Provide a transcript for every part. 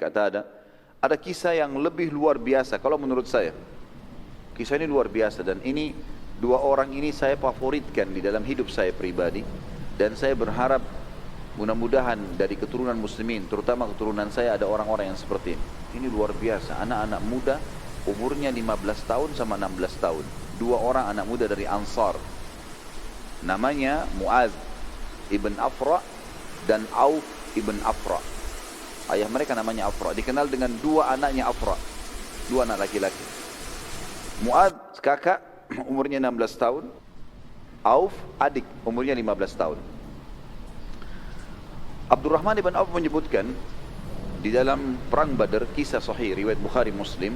ada kisah yang lebih luar biasa kalau menurut saya. Kisah ini luar biasa dan ini dua orang ini saya favoritkan di dalam hidup saya pribadi dan saya berharap mudah-mudahan dari keturunan muslimin, terutama keturunan saya ada orang-orang yang seperti ini. Ini luar biasa, anak-anak muda umurnya 15 tahun sama 16 tahun. Dua orang anak muda dari Ansar. Namanya Mu'adz ibn Afra dan Auf ibn Afra. Ayah mereka namanya Afra, dikenal dengan dua anaknya Afra, dua anak laki-laki. Mu'adz kakak umurnya 16 tahun, Auf adik umurnya 15 tahun. Abdurrahman ibn Auf menyebutkan di dalam perang Badar, kisah sahih riwayat Bukhari Muslim,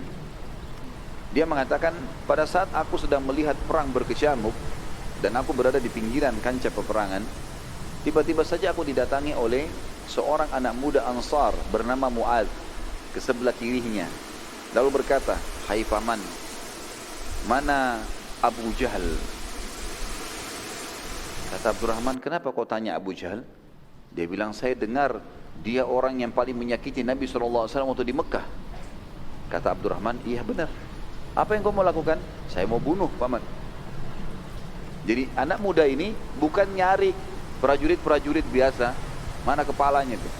dia mengatakan pada saat aku sedang melihat perang berkecamuk dan aku berada di pinggiran kancah peperangan, tiba-tiba saja aku didatangi oleh seorang anak muda Ansar bernama Mu'adz ke sebelah kirinya, lalu berkata, "Hai paman, mana Abu Jahal?" Kata Abdurrahman, "Kenapa kau tanya Abu Jahal?" Dia bilang, "Saya dengar dia orang yang paling menyakiti Nabi SAW waktu di Mekah." Kata Abdurrahman, "Iya benar. Apa yang kau mau lakukan?" "Saya mau bunuh paman." Jadi anak muda ini bukan nyari prajurit-prajurit biasa. Mana kepalanya tuh?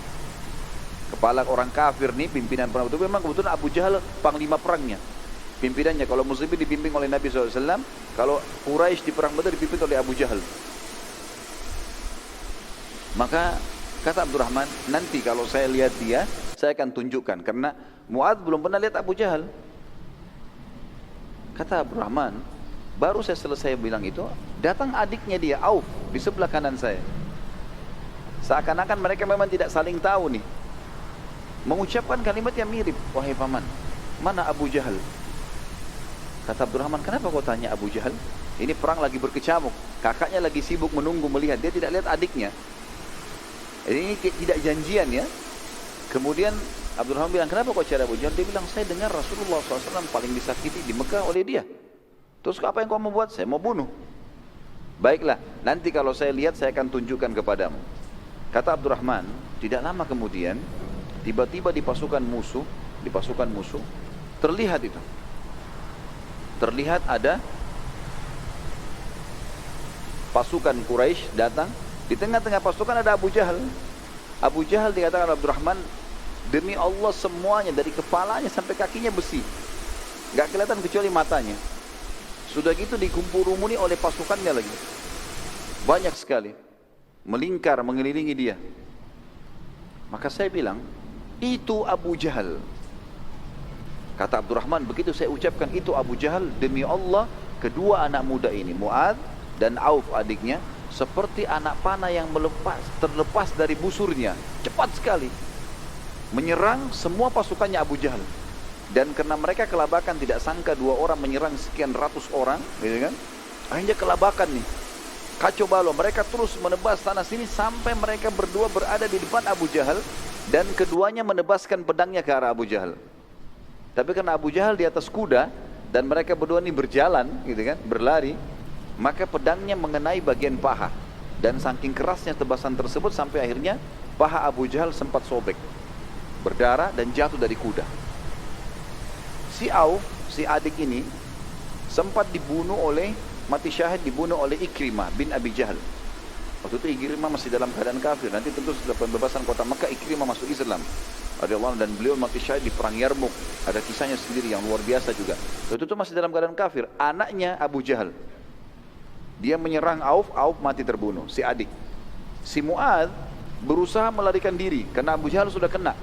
Kepala orang kafir nih, pimpinan perang itu memang kebetulan Abu Jahal panglima perangnya. Pimpinannya, kalau muslimin dipimpin oleh Nabi SAW, kalau Quraisy di perang Badar dipimpin oleh Abu Jahal. Maka kata Abdurrahman, nanti kalau saya lihat dia, saya akan tunjukkan. Karena Mu'adz belum pernah lihat Abu Jahal. Kata Abdurrahman, baru saya selesai bilang itu, datang adiknya dia, Auf, di sebelah kanan saya. Seakan-akan mereka memang tidak saling tahu nih. Mengucapkan kalimat yang mirip, "Wahai paman, mana Abu Jahal?" Kata Abdurrahman, "Kenapa kau tanya Abu Jahal? Ini perang lagi berkecamuk, kakaknya lagi sibuk menunggu melihat, dia tidak lihat adiknya. Ini tidak janjian ya." Kemudian Abdurrahman bilang, "Kenapa kau cari Abu Jahal?" Dia bilang, "Saya dengar Rasulullah SAW paling disakiti di Mekah oleh dia. Terus apa yang kau mau buat?" "Saya mau bunuh." "Baiklah, nanti kalau saya lihat saya akan tunjukkan kepadamu." Kata Abdurrahman, tidak lama kemudian tiba-tiba di pasukan musuh terlihat itu. Terlihat ada pasukan Quraisy datang. Di tengah-tengah pasukan ada Abu Jahal. Abu Jahal dikatakan Abdurrahman, demi Allah semuanya dari kepalanya sampai kakinya besi, gak kelihatan kecuali matanya. Sudah gitu dikumpul rumuni oleh pasukannya lagi, banyak sekali, melingkar mengelilingi dia. Maka saya bilang, itu Abu Jahal. Kata Abdurrahman, begitu saya ucapkan itu Abu Jahal, demi Allah kedua anak muda ini, Mu'adz dan Auf adiknya, seperti anak panah yang terlepas dari busurnya, cepat sekali menyerang semua pasukannya Abu Jahal. Dan karena mereka kelabakan, tidak sangka dua orang menyerang sekian ratus orang, gitu kan? Akhirnya kelabakan nih, kacau balau. Mereka terus menebas tanah sini sampai mereka berdua berada di depan Abu Jahal dan keduanya menebaskan pedangnya ke arah Abu Jahal. Tapi karena Abu Jahal di atas kuda dan mereka berdua ini berjalan, gitu kan, berlari, maka pedangnya mengenai bagian paha, dan saking kerasnya tebasan tersebut sampai akhirnya paha Abu Jahal sempat sobek, berdarah dan jatuh dari kuda. Si Auf, si adik ini sempat mati syahid dibunuh oleh Ikrimah bin Abi Jahal. Waktu itu Ikrimah masih dalam keadaan kafir. Nanti tentu setelah pembebasan kota Mekah, Ikrimah masuk Islam radhiyallahu anhu, dan beliau mati syahid di perang Yarmuk. Ada kisahnya sendiri yang luar biasa juga. Waktu itu masih dalam keadaan kafir. Anaknya Abu Jahal, dia menyerang Auf, Auf mati terbunuh, si adik. Si Mu'adz berusaha melarikan diri karena Abu Jahal sudah kena.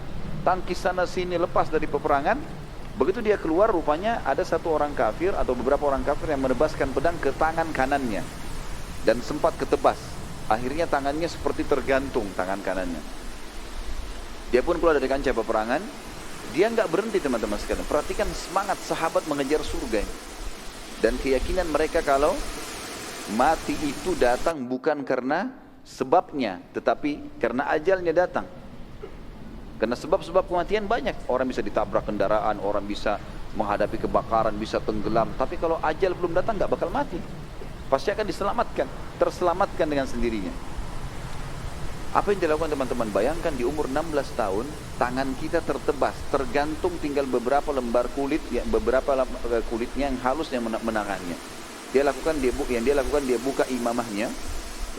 Tangkis sana sini, lepas dari peperangan. Begitu dia keluar, rupanya ada satu orang kafir atau beberapa orang kafir yang menebaskan pedang ke tangan kanannya dan sempat ketebas. Akhirnya tangannya seperti tergantung, tangan kanannya. Dia pun keluar dari kancah peperangan. Dia nggak berhenti, teman-teman sekalian. Perhatikan semangat sahabat mengejar surga ini. Dan keyakinan mereka kalau mati itu datang bukan karena sebabnya, tetapi karena ajalnya datang. Karena sebab-sebab kematian banyak. Orang bisa ditabrak kendaraan, orang bisa menghadapi kebakaran, bisa tenggelam. Tapi kalau ajal belum datang, nggak bakal mati. Pasti akan diselamatkan, terselamatkan dengan sendirinya. Apa yang dilakukan teman-teman? Bayangkan di umur 16 tahun, tangan kita tertebas, tergantung tinggal beberapa lembar kulit, kulitnya yang halus yang menangannya. Yang dia lakukan dia buka imamahnya,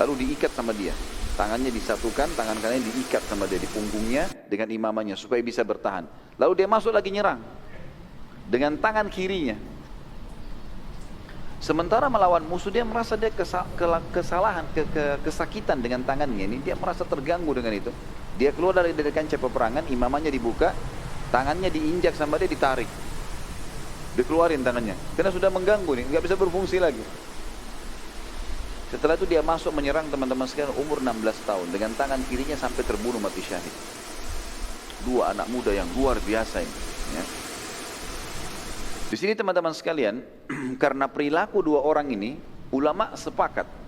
lalu diikat sama dia. Tangannya disatukan, tangan kanannya diikat sama dia di punggungnya dengan imamahnya supaya bisa bertahan. Lalu dia masuk lagi nyerang dengan tangan kirinya. Sementara melawan musuh dia merasa dia kesalahan, kesakitan dengan tangannya ini, dia merasa terganggu dengan itu. Dia keluar dari kancah peperangan, imamahnya dibuka, tangannya diinjak sama dia, ditarik, dikeluarin tangannya, karena sudah mengganggu nih, nggak bisa berfungsi lagi. Setelah itu dia masuk menyerang teman-teman sekalian, umur 16 tahun, dengan tangan kirinya sampai terbunuh mati syahid. Dua anak muda yang luar biasa ini. Ya. Di sini teman-teman sekalian, karena perilaku dua orang ini, ulama sepakat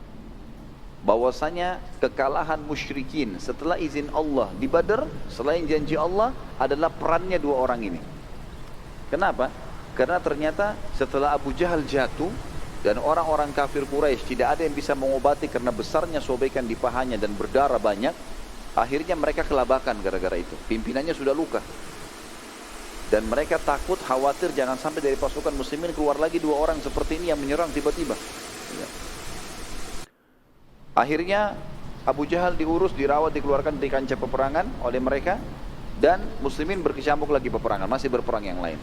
bahwasanya kekalahan musyrikin setelah izin Allah di Badar, selain janji Allah, adalah perannya dua orang ini. Kenapa? Karena ternyata setelah Abu Jahal jatuh dan orang-orang kafir Quraisy tidak ada yang bisa mengobati karena besarnya sobekan di pahanya dan berdarah banyak, akhirnya mereka kelabakan gara-gara itu. Pimpinannya sudah luka. Dan mereka takut, khawatir jangan sampai dari pasukan muslimin keluar lagi dua orang seperti ini yang menyerang tiba-tiba. Akhirnya Abu Jahal diurus, dirawat, dikeluarkan dari kancah peperangan oleh mereka, dan muslimin berkecamuk lagi peperangan, masih berperang yang lain.